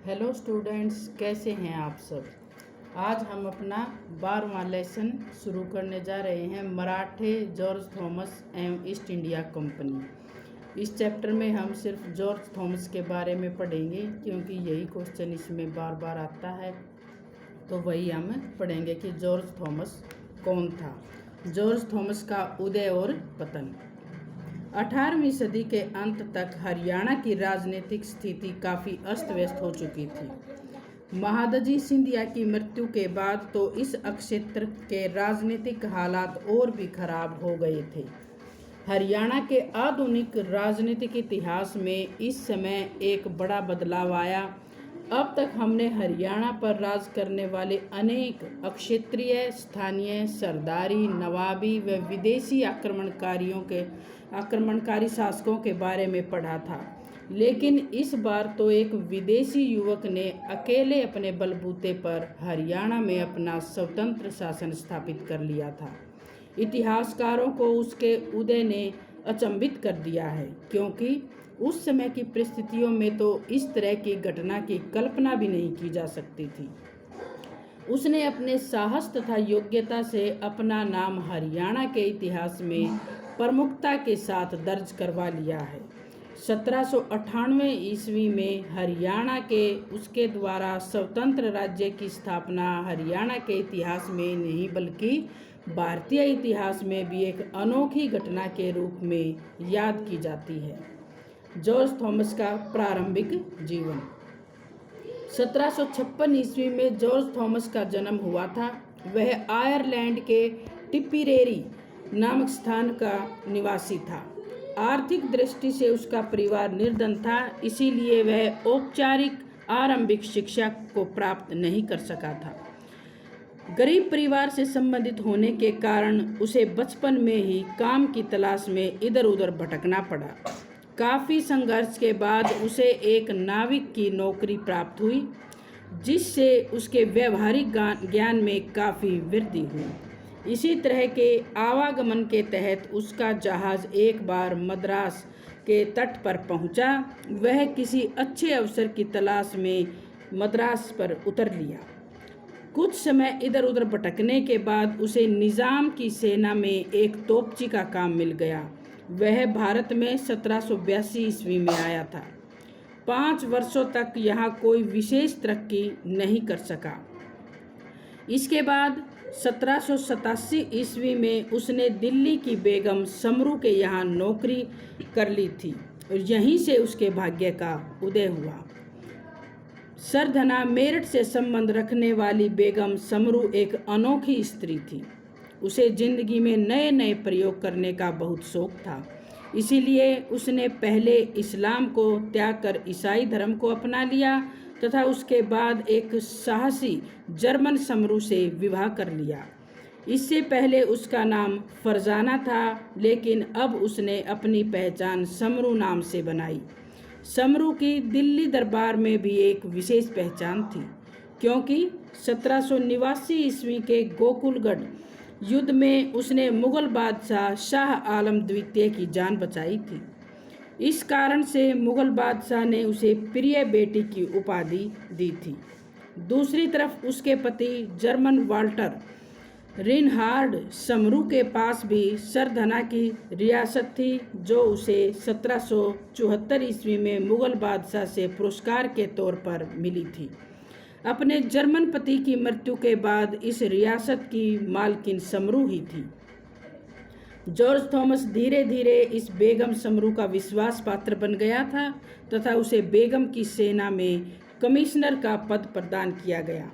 Hello students, कैसे हैं आप सब। आज हम अपना 12वां लेसन शुरू करने जा रहे हैं, मराठे, जॉर्ज थॉमस एवं ईस्ट इंडिया कंपनी। इस चैप्टर में हम सिर्फ जॉर्ज थॉमस के बारे में पढ़ेंगे, क्योंकि यही क्वेश्चन इसमें बार बार आता है। तो वही हम पढ़ेंगे कि जॉर्ज थॉमस कौन था। जॉर्ज थॉमस का उदय और पतन। 18वीं सदी के अंत तक हरियाणा की राजनीतिक स्थिति काफ़ी अस्त व्यस्त हो चुकी थी। महादजी सिंधिया की मृत्यु के बाद तो इस क्षेत्र के राजनीतिक हालात और भी खराब हो गए थे। हरियाणा के आधुनिक राजनीतिक इतिहास में इस समय एक बड़ा बदलाव आया। अब तक हमने हरियाणा पर राज करने वाले अनेक क्षेत्रीय, स्थानीय, सरदारी, नवाबी व विदेशी आक्रमणकारी शासकों के बारे में पढ़ा था, लेकिन इस बार तो एक विदेशी युवक ने अकेले अपने बलबूते पर हरियाणा में अपना स्वतंत्र शासन स्थापित कर लिया था। इतिहासकारों को उसके उदय ने अचंभित कर दिया है, क्योंकि उस समय की परिस्थितियों में तो इस तरह की घटना की कल्पना भी नहीं की जा सकती थी। उसने अपने साहस तथा योग्यता से अपना नाम हरियाणा के इतिहास में प्रमुखता के साथ दर्ज करवा लिया है। 1798 ईस्वी में हरियाणा के उसके द्वारा स्वतंत्र राज्य की स्थापना हरियाणा के इतिहास में नहीं बल्कि भारतीय इतिहास में भी एक अनोखी घटना के रूप में याद की जाती है। जॉर्ज थॉमस का प्रारंभिक जीवन। 1756 ईस्वी में जॉर्ज थॉमस का जन्म हुआ था। वह आयरलैंड के टिप्पीरेरी नामक स्थान का निवासी था। आर्थिक दृष्टि से उसका परिवार निर्धन था, इसीलिए वह औपचारिक आरंभिक शिक्षा को प्राप्त नहीं कर सका था। गरीब परिवार से संबंधित होने के कारण उसे बचपन में ही काम की तलाश में इधर उधर भटकना पड़ा। काफ़ी संघर्ष के बाद उसे एक नाविक की नौकरी प्राप्त हुई, जिससे उसके व्यवहारिक ज्ञान में काफ़ी वृद्धि हुई। इसी तरह के आवागमन के तहत उसका जहाज़ एक बार मद्रास के तट पर पहुंचा। वह किसी अच्छे अवसर की तलाश में मद्रास पर उतर लिया। कुछ समय इधर उधर भटकने के बाद उसे निज़ाम की सेना में एक तोपची का काम मिल गया। वह भारत में 1782 ईस्वी में आया था। 5 वर्षों तक यहाँ कोई विशेष तरक्की नहीं कर सका। इसके बाद 1787 ईस्वी में उसने दिल्ली की बेगम समरू के यहाँ नौकरी कर ली थी और यहीं से उसके भाग्य का उदय हुआ। सरधना मेरठ से संबंध रखने वाली बेगम समरू एक अनोखी स्त्री थी। उसे जिंदगी में नए नए प्रयोग करने का बहुत शौक था, इसीलिए उसने पहले इस्लाम को त्याग कर ईसाई धर्म को अपना लिया तथा उसके बाद एक साहसी जर्मन समरू से विवाह कर लिया। इससे पहले उसका नाम फरजाना था, लेकिन अब उसने अपनी पहचान समरू नाम से बनाई। समरू की दिल्ली दरबार में भी एक विशेष पहचान थी, क्योंकि 1789 ईस्वी के गोकुलगढ़ युद्ध में उसने मुगल बादशाह शाह आलम द्वितीय की जान बचाई थी। इस कारण से मुगल बादशाह ने उसे प्रिय बेटी की उपाधि दी थी। दूसरी तरफ उसके पति जर्मन वाल्टर रिनहार्ड समरू के पास भी सरधना की रियासत थी, जो उसे 1774 ईस्वी में मुगल बादशाह से पुरस्कार के तौर पर मिली थी। अपने जर्मन पति की मृत्यु के बाद इस रियासत की मालकिन समरू ही थी। जॉर्ज थॉमस धीरे धीरे इस बेगम समरू का विश्वास पात्र बन गया था तथा उसे बेगम की सेना में कमिश्नर का पद प्रदान किया गया।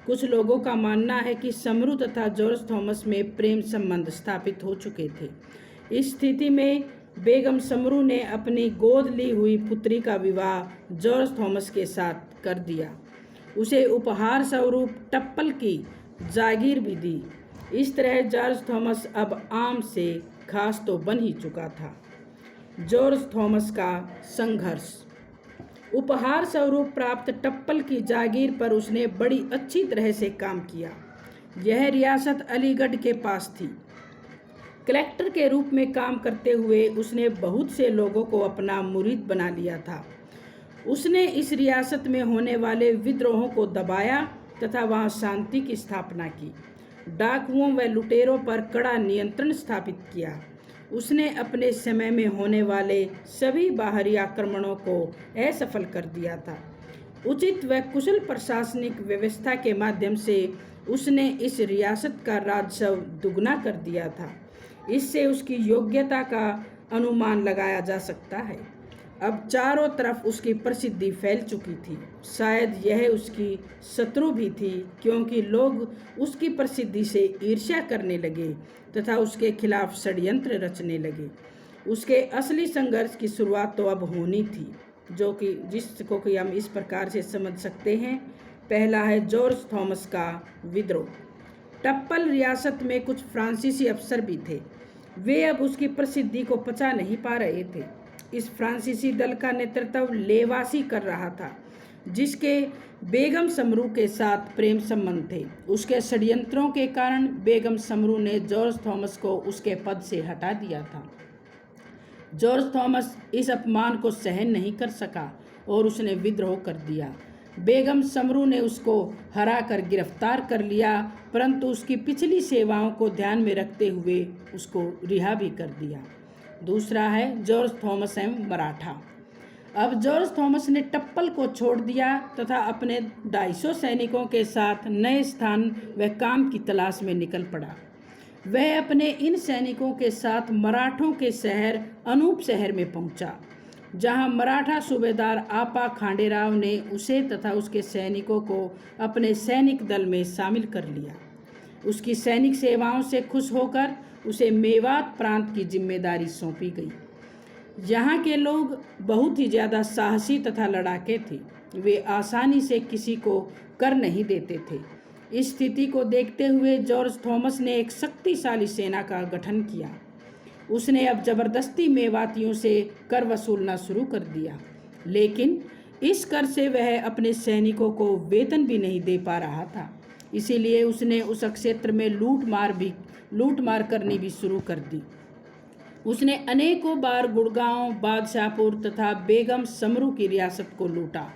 कुछ लोगों का मानना है कि समरू तथा जॉर्ज थॉमस में प्रेम संबंध स्थापित हो चुके थे। इस स्थिति में बेगम समरू ने अपनी गोद ली हुई पुत्री का विवाह जॉर्ज थॉमस के साथ कर दिया। उसे उपहार स्वरूप टप्पल की जागीर भी दी। इस तरह जॉर्ज थॉमस अब आम से खास तो बन ही चुका था। जॉर्ज थॉमस का संघर्ष। उपहार स्वरूप प्राप्त टप्पल की जागीर पर उसने बड़ी अच्छी तरह से काम किया। यह रियासत अलीगढ़ के पास थी। कलेक्टर के रूप में काम करते हुए उसने बहुत से लोगों को अपना मुरीद बना लिया था। उसने इस रियासत में होने वाले विद्रोहों को दबाया तथा वहां शांति की स्थापना की। डाकुओं व लुटेरों पर कड़ा नियंत्रण स्थापित किया। उसने अपने समय में होने वाले सभी बाहरी आक्रमणों को असफल कर दिया था। उचित व कुशल प्रशासनिक व्यवस्था के माध्यम से उसने इस रियासत का राजस्व दुगना कर दिया था। इससे उसकी योग्यता का अनुमान लगाया जा सकता है। अब चारों तरफ उसकी प्रसिद्धि फैल चुकी थी। शायद यह उसकी शत्रु भी थी, क्योंकि लोग उसकी प्रसिद्धि से ईर्ष्या करने लगे तथा उसके खिलाफ षड्यंत्र रचने लगे। उसके असली संघर्ष की शुरुआत तो अब होनी थी, जिसको कि हम इस प्रकार से समझ सकते हैं। पहला है जॉर्ज थॉमस का विद्रोह। टप्पल रियासत में कुछ फ्रांसीसी अफसर भी थे। वे अब उसकी प्रसिद्धि को पचा नहीं पा रहे थे। इस फ्रांसीसी दल का नेतृत्व लेवासी कर रहा था, जिसके बेगम समरू के साथ प्रेम संबंध थे। उसके षड्यंत्रों के कारण बेगम समरू ने जॉर्ज थॉमस को उसके पद से हटा दिया था। जॉर्ज थॉमस इस अपमान को सहन नहीं कर सका और उसने विद्रोह कर दिया। बेगम समरू ने उसको हराकर गिरफ्तार कर लिया, परंतु उसकी पिछली सेवाओं को ध्यान में रखते हुए उसको रिहा भी कर दिया। दूसरा है जॉर्ज थॉमस एवं मराठा। अब जॉर्ज थॉमस ने टप्पल को छोड़ दिया तथा अपने 250 सैनिकों के साथ नए स्थान व काम की तलाश में निकल पड़ा। वह अपने इन सैनिकों के साथ मराठों के शहर अनूप शहर में पहुंचा, जहां मराठा सूबेदार आपा खांडेराव ने उसे तथा उसके सैनिकों को अपने सैनिक दल में शामिल कर लिया। उसकी सैनिक सेवाओं से खुश होकर उसे मेवात प्रांत की जिम्मेदारी सौंपी गई। यहाँ के लोग बहुत ही ज़्यादा साहसी तथा लड़ाके थे। वे आसानी से किसी को कर नहीं देते थे। इस स्थिति को देखते हुए जॉर्ज थॉमस ने एक शक्तिशाली सेना का गठन किया। उसने अब जबरदस्ती मेवातियों से कर वसूलना शुरू कर दिया, लेकिन इस कर से वह अपने सैनिकों को वेतन भी नहीं दे पा रहा था। इसीलिए उसने उस क्षेत्र में लूट मार करनी भी शुरू कर दी। उसने अनेकों बार गुड़गांव, बादशाहपुर तथा बेगम समरू की रियासत को लूटा।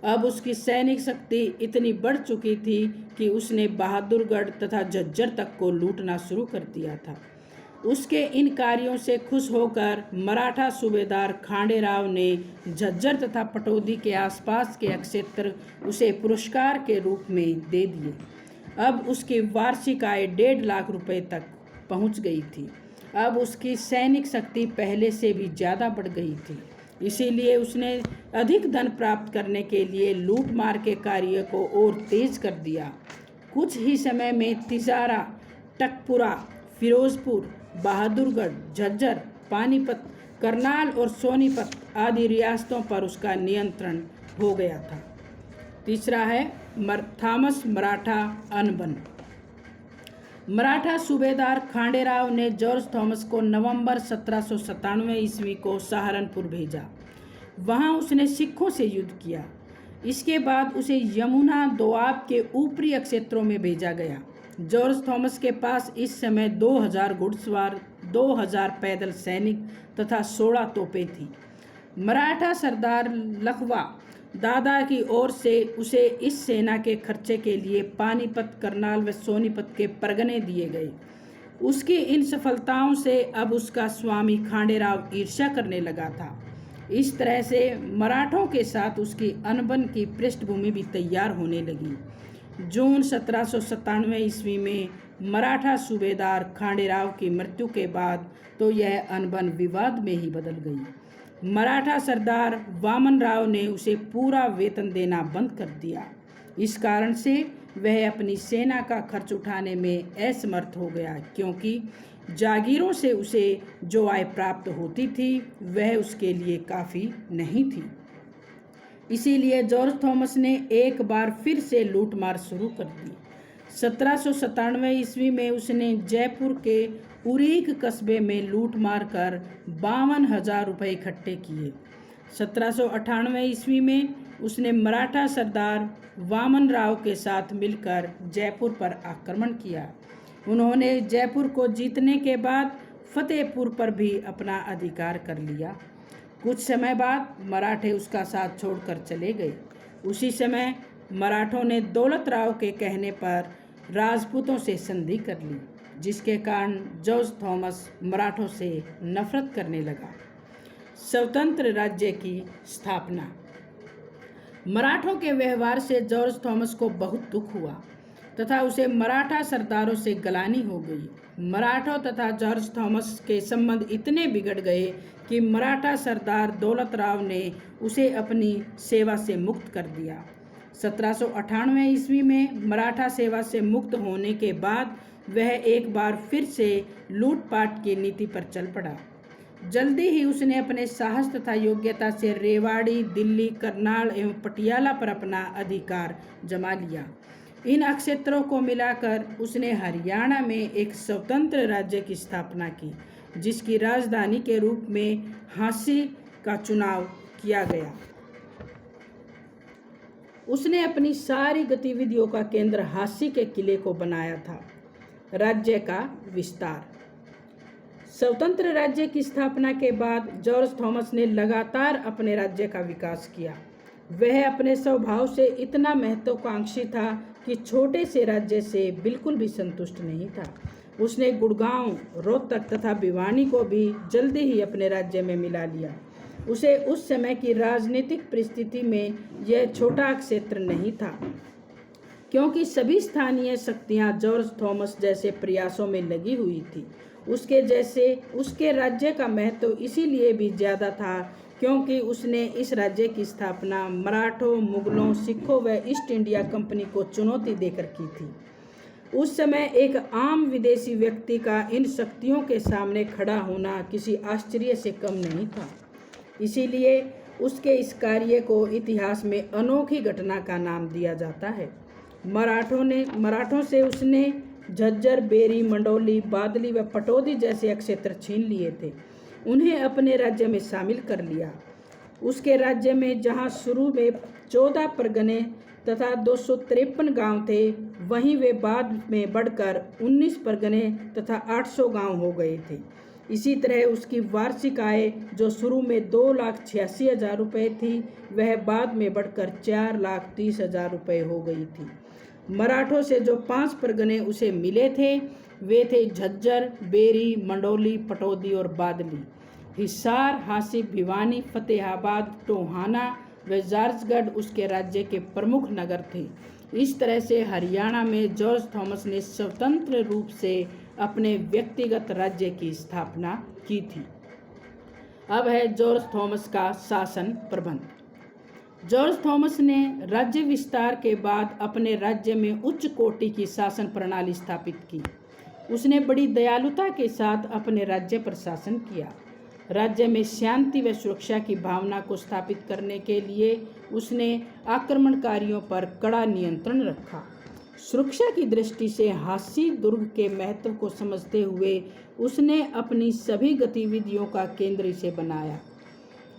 अब उसकी सैनिक शक्ति इतनी बढ़ चुकी थी कि उसने बहादुरगढ़ तथा झज्जर तक को लूटना शुरू कर दिया था। उसके इन कार्यों से खुश होकर मराठा सूबेदार खांडेराव ने झज्जर तथा पटौदी के आसपास के क्षेत्र उसे पुरस्कार के रूप में दे दिए। अब उसकी वार्षिक आय 1.5 लाख रुपए तक पहुंच गई थी। अब उसकी सैनिक शक्ति पहले से भी ज़्यादा बढ़ गई थी। इसीलिए उसने अधिक धन प्राप्त करने के लिए लूटमार के कार्य को और तेज कर दिया। कुछ ही समय में तिजारा, टकपुरा, फिरोजपुर, बहादुरगढ़, झज्जर, पानीपत, करनाल और सोनीपत आदि रियासतों पर उसका नियंत्रण हो गया था। तीसरा है थॉमस मराठा अनबन। मराठा सूबेदार खांडेराव ने जॉर्ज थॉमस को नवंबर 1797 ईस्वी को सहारनपुर भेजा। वहां उसने सिखों से युद्ध किया। इसके बाद उसे यमुना दोआब के ऊपरी क्षेत्रों में भेजा गया। जॉर्ज थॉमस के पास इस समय 2000 घुड़सवार, 2000 पैदल सैनिक तथा 16 तोपें थी। मराठा सरदार लखवा दादा की ओर से उसे इस सेना के खर्चे के लिए पानीपत, करनाल व सोनीपत के परगने दिए गए। उसकी इन सफलताओं से अब उसका स्वामी खांडेराव ईर्ष्या करने लगा था। इस तरह से मराठों के साथ उसकी अनबन की पृष्ठभूमि भी तैयार होने लगी। जून 1797 ईस्वी में मराठा सूबेदार खांडेराव की मृत्यु के बाद तो यह अनबन विवाद में ही बदल गई। मराठा सरदार वामन राव ने उसे पूरा वेतन देना बंद कर दिया। इस कारण से वह अपनी सेना का खर्च उठाने में असमर्थ हो गया, क्योंकि जागीरों से उसे जो आय प्राप्त होती थी वह उसके लिए काफ़ी नहीं थी। इसीलिए जॉर्ज थॉमस ने एक बार फिर से लूटमार शुरू कर दी। 1797 ईस्वी में उसने जयपुर के उरीक कस्बे में लूट मार कर 52,000 रुपये इकट्ठे किए। 1798 ईस्वी में उसने मराठा सरदार वामन राव के साथ मिलकर जयपुर पर आक्रमण किया। उन्होंने जयपुर को जीतने के बाद फतेहपुर पर भी अपना अधिकार कर लिया। कुछ समय बाद मराठे उसका साथ छोड़कर चले गए। उसी समय मराठों ने दौलत राव के कहने पर राजपूतों से संधि कर ली, जिसके कारण जॉर्ज थॉमस मराठों से नफरत करने लगा। स्वतंत्र राज्य की स्थापना। मराठों के व्यवहार से जॉर्ज थॉमस को बहुत दुख हुआ तथा उसे मराठा सरदारों से गलानी हो गई। मराठों तथा जॉर्ज थॉमस के संबंध इतने बिगड़ गए कि मराठा सरदार दौलत राव ने उसे अपनी सेवा से मुक्त कर दिया। 1798 ईस्वी में मराठा सेवा से मुक्त होने के बाद वह एक बार फिर से लूटपाट की नीति पर चल पड़ा। जल्दी ही उसने अपने साहस तथा योग्यता से रेवाड़ी, दिल्ली, करनाल एवं पटियाला पर अपना अधिकार जमा लिया। इन क्षेत्रों को मिलाकर उसने हरियाणा में एक स्वतंत्र राज्य की स्थापना की, जिसकी राजधानी के रूप में झांसी का चुनाव किया गया। उसने अपनी सारी गतिविधियों का केंद्र झांसी के किले को बनाया था। राज्य का विस्तार। स्वतंत्र राज्य की स्थापना के बाद जॉर्ज थॉमस ने लगातार अपने राज्य का विकास किया। वह अपने स्वभाव से इतना महत्वाकांक्षी था कि छोटे से राज्य से बिल्कुल भी संतुष्ट नहीं था। उसने गुड़गांव, रोहतक तथा भिवानी को भी जल्दी ही अपने राज्य में मिला लिया। उसे उस समय की राजनीतिक परिस्थिति में यह छोटा क्षेत्र नहीं था, क्योंकि सभी स्थानीय शक्तियां जॉर्ज थॉमस जैसे प्रयासों में लगी हुई थी। उसके राज्य का महत्व इसीलिए भी ज़्यादा था क्योंकि उसने इस राज्य की स्थापना मराठों, मुगलों, सिखों व ईस्ट इंडिया कंपनी को चुनौती देकर की थी। उस समय एक आम विदेशी व्यक्ति का इन शक्तियों के सामने खड़ा होना किसी आश्चर्य से कम नहीं था। इसीलिए उसके इस कार्य को इतिहास में अनोखी घटना का नाम दिया जाता है। मराठों से उसने झज्जर, बेरी, मंडौली, बादली व पटौदी जैसे क्षेत्र छीन लिए थे। उन्हें अपने राज्य में शामिल कर लिया। उसके राज्य में जहां शुरू में 14 परगने तथा 253 गांव थे, वहीं वे बाद में बढ़कर 19 परगने तथा 800 गांव हो गए थे। इसी तरह उसकी वार्षिक आय जो शुरू में 2,86,000 रुपये थी, वह बाद में बढ़कर 4,30,000 रुपये हो गई थी। मराठों से जो 5 परगने उसे मिले थे, वे थे झज्जर, बेरी, मंडौली, पटौदी और बादली। हिसार, झांसी, भिवानी, फतेहाबाद, टोहाना व जॉर्जगढ़ उसके राज्य के प्रमुख नगर थे। इस तरह से हरियाणा में जॉर्ज थॉमस ने स्वतंत्र रूप से अपने व्यक्तिगत राज्य की स्थापना की थी। अब है जॉर्ज थॉमस का शासन प्रबंध। जॉर्ज थॉमस ने राज्य विस्तार के बाद अपने राज्य में उच्च कोटि की शासन प्रणाली स्थापित की। उसने बड़ी दयालुता के साथ अपने राज्य पर शासन किया। राज्य में शांति व सुरक्षा की भावना को स्थापित करने के लिए उसने आक्रमणकारियों पर कड़ा नियंत्रण रखा। सुरक्षा की दृष्टि से झांसी दुर्ग के महत्व को समझते हुए उसने अपनी सभी गतिविधियों का केंद्र इसे बनाया।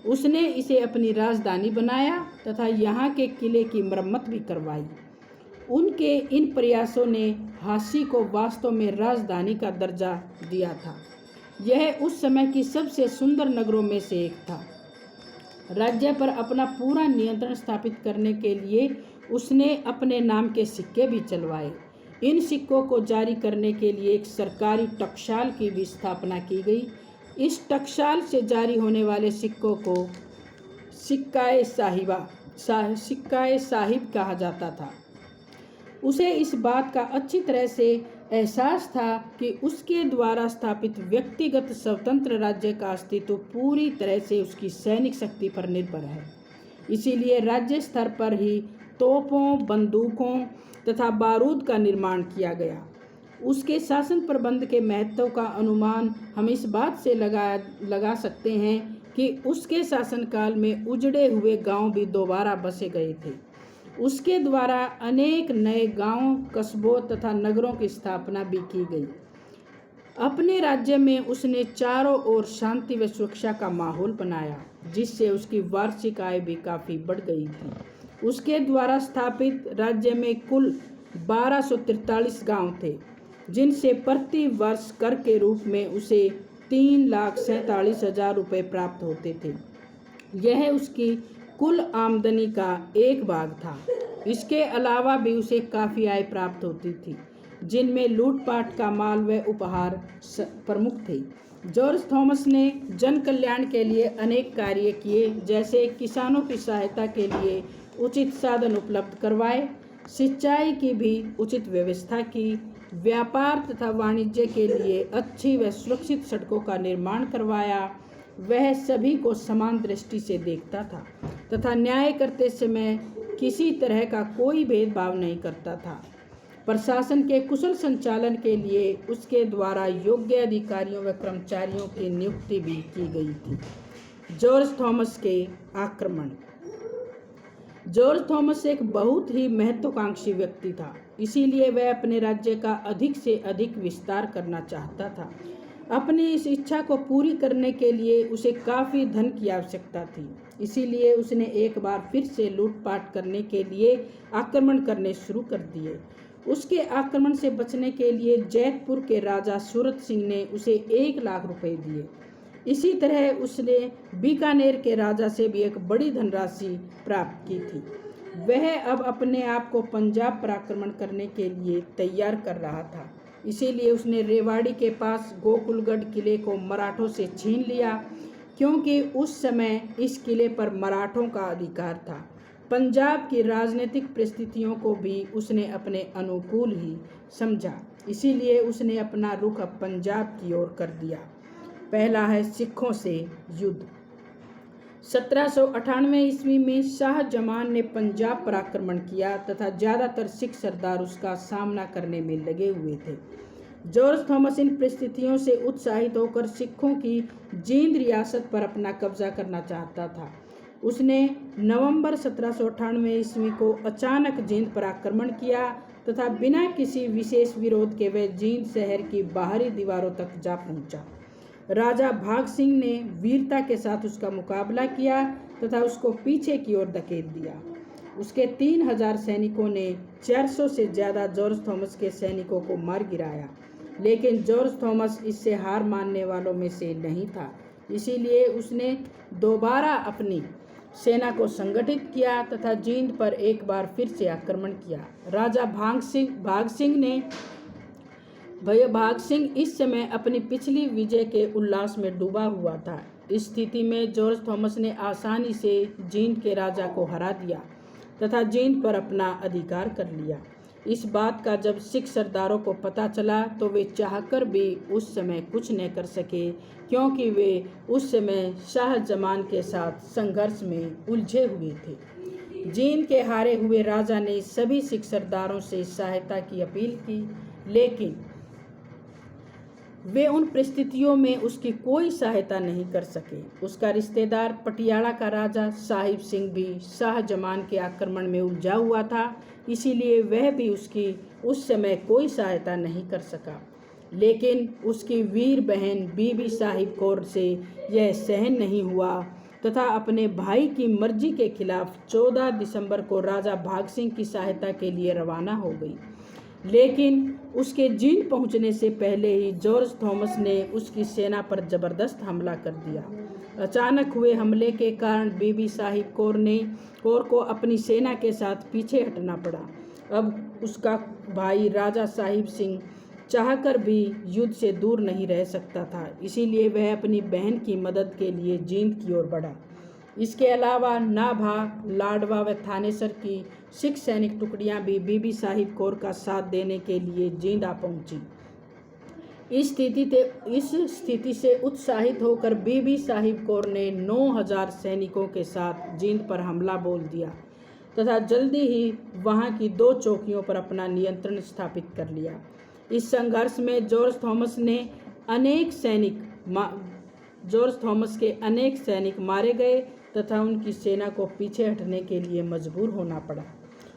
उसने इसे अपनी राजधानी बनाया तथा यहाँ के किले की मरम्मत भी करवाई। उनके इन प्रयासों ने झांसी को वास्तव में राजधानी का दर्जा दिया था। यह उस समय की सबसे सुंदर नगरों में से एक था। राज्य पर अपना पूरा नियंत्रण स्थापित करने के लिए उसने अपने नाम के सिक्के भी चलवाए। इन सिक्कों को जारी करने के लिए एक सरकारी टकसाल की भी स्थापना की गई। इस टकसाल से जारी होने वाले सिक्कों को सिक्काए साहिब कहा जाता था। उसे इस बात का अच्छी तरह से एहसास था कि उसके द्वारा स्थापित व्यक्तिगत स्वतंत्र राज्य का अस्तित्व पूरी तरह से उसकी सैनिक शक्ति पर निर्भर है। इसीलिए राज्य स्तर पर ही तोपों, बंदूकों तथा बारूद का निर्माण किया गया। उसके शासन प्रबंध के महत्व का अनुमान हम इस बात से लगा सकते हैं कि उसके शासनकाल में उजड़े हुए गांव भी दोबारा बसे गए थे। उसके द्वारा अनेक नए गांवों, कस्बों तथा नगरों की स्थापना भी की गई। अपने राज्य में उसने चारों ओर शांति व सुरक्षा का माहौल बनाया, जिससे उसकी वार्षिक आय भी काफ़ी बढ़ गई थी। उसके द्वारा स्थापित राज्य में कुल 1243 गांव थे, जिनसे प्रति वर्ष कर के रूप में उसे 3,47,000 रुपये प्राप्त होते थे। यह उसकी कुल आमदनी का एक भाग था। इसके अलावा भी उसे काफ़ी आय प्राप्त होती थी, जिनमें लूटपाट का माल व उपहार प्रमुख थे। जॉर्ज थॉमस ने जन कल्याण के लिए अनेक कार्य किए, जैसे किसानों की सहायता के लिए उचित साधन उपलब्ध करवाए, सिंचाई की भी उचित व्यवस्था की, व्यापार तथा वाणिज्य के लिए अच्छी व सुरक्षित सड़कों का निर्माण करवाया। वह सभी को समान दृष्टि से देखता था तथा न्याय करते समय किसी तरह का कोई भेदभाव नहीं करता था। प्रशासन के कुशल संचालन के लिए उसके द्वारा योग्य अधिकारियों व कर्मचारियों की नियुक्ति भी की गई थी। जॉर्ज थॉमस के आक्रमण। जॉर्ज थॉमस एक बहुत ही महत्वाकांक्षी व्यक्ति था, इसीलिए वह अपने राज्य का अधिक से अधिक विस्तार करना चाहता था। अपनी इस इच्छा को पूरी करने के लिए उसे काफ़ी धन की आवश्यकता थी, इसीलिए उसने एक बार फिर से लूटपाट करने के लिए आक्रमण करने शुरू कर दिए। उसके आक्रमण से बचने के लिए जैतपुर के राजा सूरत सिंह ने उसे 1 लाख रुपए दिए। इसी तरह उसने बीकानेर के राजा से भी एक बड़ी धनराशि प्राप्त की थी। वह अब अपने आप को पंजाब पर आक्रमण करने के लिए तैयार कर रहा था, इसीलिए उसने रेवाड़ी के पास गोकुलगढ़ किले को मराठों से छीन लिया, क्योंकि उस समय इस किले पर मराठों का अधिकार था। पंजाब की राजनीतिक परिस्थितियों को भी उसने अपने अनुकूल ही समझा, इसीलिए उसने अपना रुख अब पंजाब की ओर कर दिया। पहला है सिखों से युद्ध। 1798 ईस्वी में शाह जमान ने पंजाब पर आक्रमण किया तथा ज़्यादातर सिख सरदार उसका सामना करने में लगे हुए थे। जॉर्ज थॉमस इन परिस्थितियों से उत्साहित होकर सिखों की जींद रियासत पर अपना कब्जा करना चाहता था। उसने नवंबर 1798 ईस्वी को अचानक जींद पर आक्रमण किया तथा बिना किसी विशेष विरोध के वह जींद शहर की बाहरी दीवारों तक जा पहुंचा। राजा भाग सिंह ने वीरता के साथ उसका मुकाबला किया तथा उसको पीछे की ओर धकेल दिया। उसके 3000 सैनिकों ने 400 से ज़्यादा जॉर्ज थॉमस के सैनिकों को मार गिराया, लेकिन जॉर्ज थॉमस इससे हार मानने वालों में से नहीं था, इसीलिए उसने दोबारा अपनी सेना को संगठित किया तथा जींद पर एक बार फिर से आक्रमण किया। राजा भाग सिंह इस समय अपनी पिछली विजय के उल्लास में डूबा हुआ था। इस स्थिति में जॉर्ज थॉमस ने आसानी से जींद के राजा को हरा दिया तथा जींद पर अपना अधिकार कर लिया। इस बात का जब सिख सरदारों को पता चला तो वे चाहकर भी उस समय कुछ नहीं कर सके, क्योंकि वे उस समय शाह जमान के साथ संघर्ष में उलझे हुए थे। जींद के हारे हुए राजा ने सभी सिख सरदारों से सहायता की अपील की, लेकिन वे उन परिस्थितियों में उसकी कोई सहायता नहीं कर सके। उसका रिश्तेदार पटियाला का राजा साहिब सिंह भी शाह जमान के आक्रमण में उलझा हुआ था, इसीलिए वह भी उसकी उस समय कोई सहायता नहीं कर सका। लेकिन उसकी वीर बहन बीबी साहिब कौर से यह सहन नहीं हुआ तथा अपने भाई की मर्जी के खिलाफ 14 दिसंबर को राजा भाग सिंह की सहायता के लिए रवाना हो गई। लेकिन उसके जींद पहुंचने से पहले ही जॉर्ज थॉमस ने उसकी सेना पर जबरदस्त हमला कर दिया। अचानक हुए हमले के कारण बीबी साहिब कौर को अपनी सेना के साथ पीछे हटना पड़ा। अब उसका भाई राजा साहिब सिंह चाहकर भी युद्ध से दूर नहीं रह सकता था, इसीलिए वह अपनी बहन की मदद के लिए जींद की ओर बढ़ा। इसके अलावा नाभा, लाडवा व थानेसर की सिख सैनिक टुकड़ियां भी बीबी साहिब कौर का साथ देने के लिए जींद आ पहुंची। इस स्थिति से उत्साहित होकर बीबी साहिब कौर ने 9000 सैनिकों के साथ जींद पर हमला बोल दिया तथा जल्दी ही वहां की 2 चौकियों पर अपना नियंत्रण स्थापित कर लिया। इस संघर्ष में जॉर्ज थॉमस के अनेक सैनिक मारे गए तथा उनकी सेना को पीछे हटने के लिए मजबूर होना पड़ा।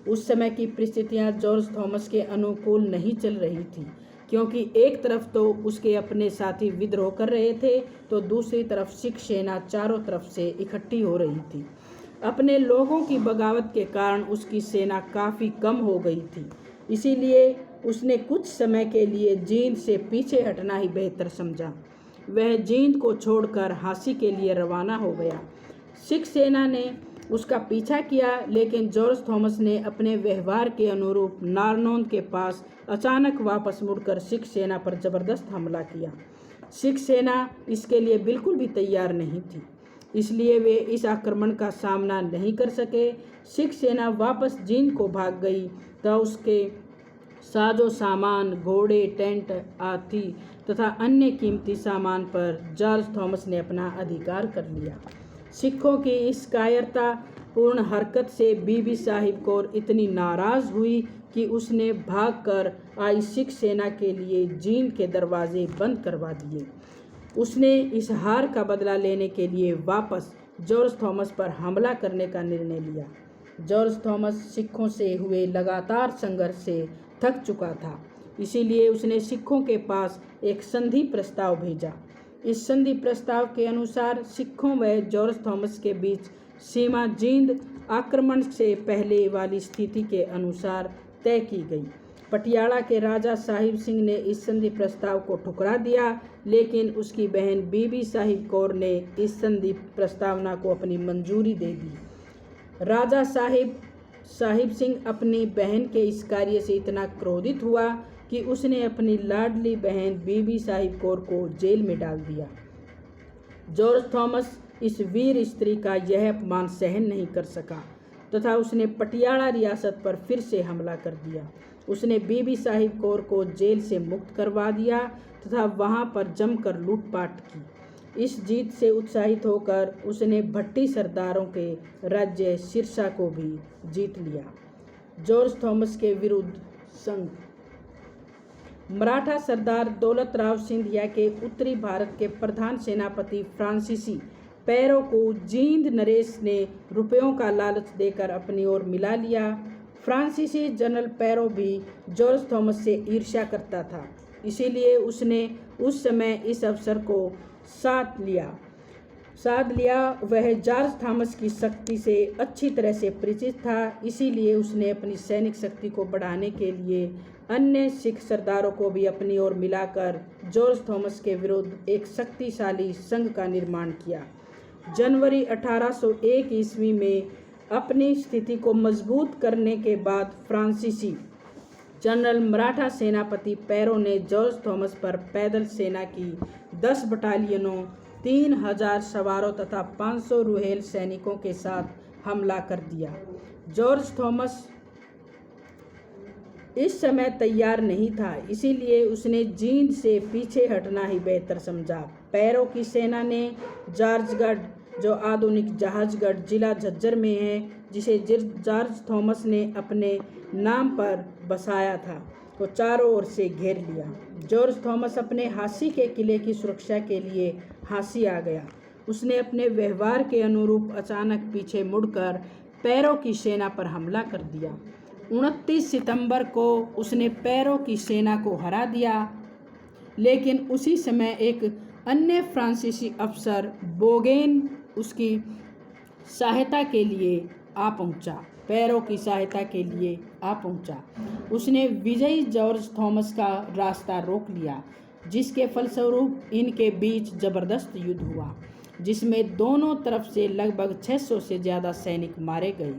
उस समय की परिस्थितियां जॉर्ज थॉमस के अनुकूल नहीं चल रही थी, क्योंकि एक तरफ तो उसके अपने साथी विद्रोह कर रहे थे तो दूसरी तरफ सिख सेना चारों तरफ से इकट्ठी हो रही थी। अपने लोगों की बगावत के कारण उसकी सेना काफ़ी कम हो गई थी, इसीलिए उसने कुछ समय के लिए जींद से पीछे हटना ही बेहतर समझा। वह जींद को छोड़कर हांसी के लिए रवाना हो गया। सिख सेना ने उसका पीछा किया, लेकिन जॉर्ज थॉमस ने अपने व्यवहार के अनुरूप नारनौंद के पास अचानक वापस मुड़कर सिख सेना पर जबरदस्त हमला किया। सिख सेना इसके लिए बिल्कुल भी तैयार नहीं थी, इसलिए वे इस आक्रमण का सामना नहीं कर सके। सिख सेना वापस जींद को भाग गई तो उसके साजो सामान, घोड़े, टेंट, हाथी तथा अन्य कीमती सामान पर जॉर्ज थॉमस ने अपना अधिकार कर लिया। सिखों की इस कायरतापूर्ण हरकत से बीबी साहिब कौर इतनी नाराज़ हुई कि उसने भागकर आई सिख सेना के लिए जींद के दरवाजे बंद करवा दिए। उसने इस हार का बदला लेने के लिए वापस जॉर्ज थॉमस पर हमला करने का निर्णय लिया। जॉर्ज थॉमस सिखों से हुए लगातार संघर्ष से थक चुका था, इसीलिए उसने सिखों के पास एक संधि प्रस्ताव भेजा। इस संधि प्रस्ताव के अनुसार सिखों व जॉर्ज थॉमस के बीच सीमा जींद आक्रमण से पहले वाली स्थिति के अनुसार तय की गई। पटियाला के राजा साहिब सिंह ने इस संधि प्रस्ताव को ठुकरा दिया, लेकिन उसकी बहन बीबी साहिब कौर ने इस संधि प्रस्तावना को अपनी मंजूरी दे दी। राजा साहिब सिंह अपनी बहन के इस कार्य से इतना क्रोधित हुआ कि उसने अपनी लाडली बहन बीबी साहिब कौर को जेल में डाल दिया। जॉर्ज थॉमस इस वीर स्त्री का यह अपमान सहन नहीं कर सका तथा उसने पटियाला रियासत पर फिर से हमला कर दिया। उसने बीबी साहिब कौर को जेल से मुक्त करवा दिया तथा वहां पर जमकर लूटपाट की। इस जीत से उत्साहित होकर उसने भट्टी सरदारों के राज्य सिरसा को भी जीत लिया। जॉर्ज थॉमस के विरुद्ध संघ। मराठा सरदार दौलत राव सिंधिया के उत्तरी भारत के प्रधान सेनापति फ्रांसीसी पैरो को जींद नरेश ने रुपयों का लालच देकर अपनी ओर मिला लिया। फ्रांसीसी जनरल पैरो भी जॉर्ज थॉमस से ईर्ष्या करता था, इसीलिए उसने उस समय इस अवसर को साध लिया। वह जॉर्ज थॉमस की शक्ति से अच्छी तरह से परिचित था, इसीलिए उसने अपनी सैनिक शक्ति को बढ़ाने के लिए अन्य सिख सरदारों को भी अपनी ओर मिलाकर जॉर्ज थॉमस के विरुद्ध एक शक्तिशाली संघ का निर्माण किया। जनवरी 1801 ईस्वी में अपनी स्थिति को मजबूत करने के बाद फ्रांसीसी जनरल मराठा सेनापति पैरो ने जॉर्ज थॉमस पर पैदल सेना की 10 बटालियनों, 3000 सवारों तथा 500 रुहेल सैनिकों के साथ हमला कर दिया। जॉर्ज थॉमस इस समय तैयार नहीं था, इसीलिए उसने जींद से पीछे हटना ही बेहतर समझा। पैरो की सेना ने जॉर्जगढ़, जो आधुनिक जहाजगढ़ जिला झज्जर में है, जिसे जॉर्ज थॉमस ने अपने नाम पर बसाया था, को चारों ओर से घेर लिया। जॉर्ज थॉमस अपने हांसी के किले की सुरक्षा के लिए हांसी आ गया। उसने अपने व्यवहार के अनुरूप अचानक पीछे मुड़कर पैरो की सेना पर हमला कर दिया। 29 सितंबर को उसने पैरो की सेना को हरा दिया, लेकिन उसी समय एक अन्य फ्रांसीसी अफसर बोगेन उसकी सहायता के लिए आ पहुंचा। पैरो की सहायता के लिए आ पहुंचा। उसने विजयी जॉर्ज थॉमस का रास्ता रोक लिया, जिसके फलस्वरूप इनके बीच जबरदस्त युद्ध हुआ, जिसमें दोनों तरफ से लगभग 600 से ज़्यादा सैनिक मारे गए।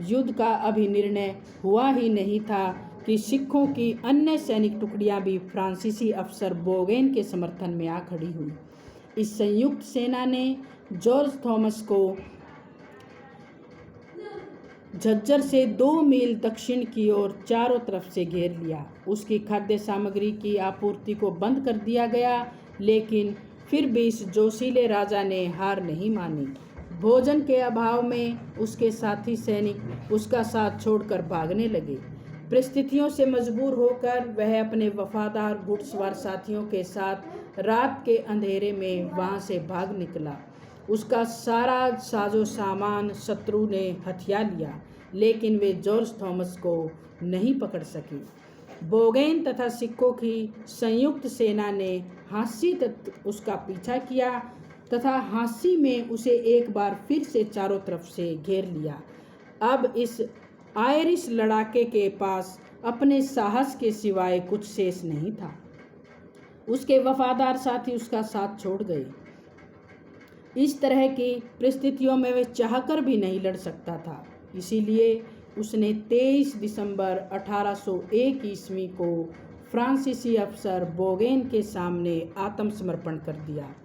युद्ध का अभी निर्णय हुआ ही नहीं था कि सिखों की अन्य सैनिक टुकड़ियां भी फ्रांसीसी अफसर बोगेन के समर्थन में आ खड़ी हुई। इस संयुक्त सेना ने जॉर्ज थॉमस को झज्जर से 2 मील दक्षिण की ओर चारों तरफ से घेर लिया। उसकी खाद्य सामग्री की आपूर्ति को बंद कर दिया गया, लेकिन फिर भी इस जोशीले राजा ने हार नहीं मानी। भोजन के अभाव में उसके साथी सैनिक उसका साथ छोड़कर भागने लगे। परिस्थितियों से मजबूर होकर वह अपने वफादार घुड़सवार साथियों के साथ रात के अंधेरे में वहां से भाग निकला। उसका सारा साजो सामान शत्रु ने हथिया लिया, लेकिन वे जॉर्ज थॉमस को नहीं पकड़ सके। बोगेन तथा सिखों की संयुक्त सेना ने हांसी तक उसका पीछा किया तथा हांसी में उसे एक बार फिर से चारों तरफ से घेर लिया। अब इस आयरिश लड़ाके के पास अपने साहस के सिवाय कुछ शेष नहीं था। उसके वफादार साथी उसका साथ छोड़ गए। इस तरह की परिस्थितियों में वह चाहकर भी नहीं लड़ सकता था। इसीलिए उसने 23 दिसंबर 1801 ईस्वी को फ्रांसीसी अफसर बोगेन के सामने आत्मसमर्पण कर दिया।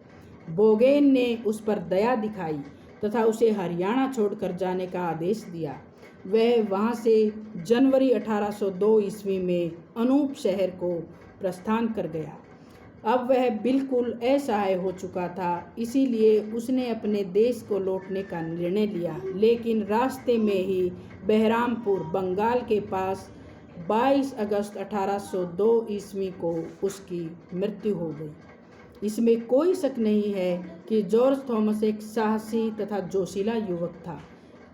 बोगेन ने उस पर दया दिखाई तथा उसे हरियाणा छोड़कर जाने का आदेश दिया। वह वहां से जनवरी 1802 ईस्वी में अनूप शहर को प्रस्थान कर गया। अब वह बिल्कुल असहाय हो चुका था, इसीलिए उसने अपने देश को लौटने का निर्णय लिया। लेकिन रास्ते में ही बहरामपुर बंगाल के पास 22 अगस्त 1802 ईस्वी को उसकी मृत्यु हो गई। इसमें कोई शक नहीं है कि जॉर्ज थॉमस एक साहसी तथा जोशीला युवक था,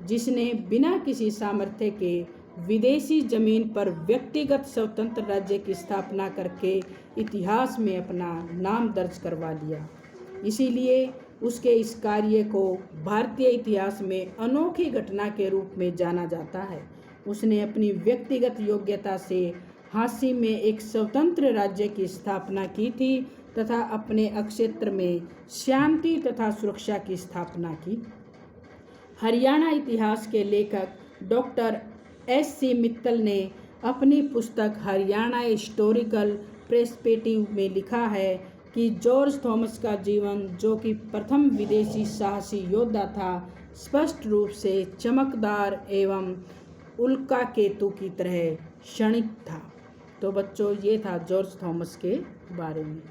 जिसने बिना किसी सामर्थ्य के विदेशी जमीन पर व्यक्तिगत स्वतंत्र राज्य की स्थापना करके इतिहास में अपना नाम दर्ज करवा लिया। इसीलिए उसके इस कार्य को भारतीय इतिहास में अनोखी घटना के रूप में जाना जाता है। उसने अपनी व्यक्तिगत योग्यता से झांसी में एक स्वतंत्र राज्य की स्थापना की थी तथा अपने अक्षेत्र में शांति तथा सुरक्षा की स्थापना की। हरियाणा इतिहास के लेखक डॉक्टर S.C. मित्तल ने अपनी पुस्तक हरियाणा हिस्टोरिकल पर्सपेक्टिव में लिखा है कि जॉर्ज थॉमस का जीवन, जो कि प्रथम विदेशी साहसी योद्धा था, स्पष्ट रूप से चमकदार एवं उल्का केतु की तरह क्षणिक था। तो बच्चों, ये था जॉर्ज थॉमस के बारे में।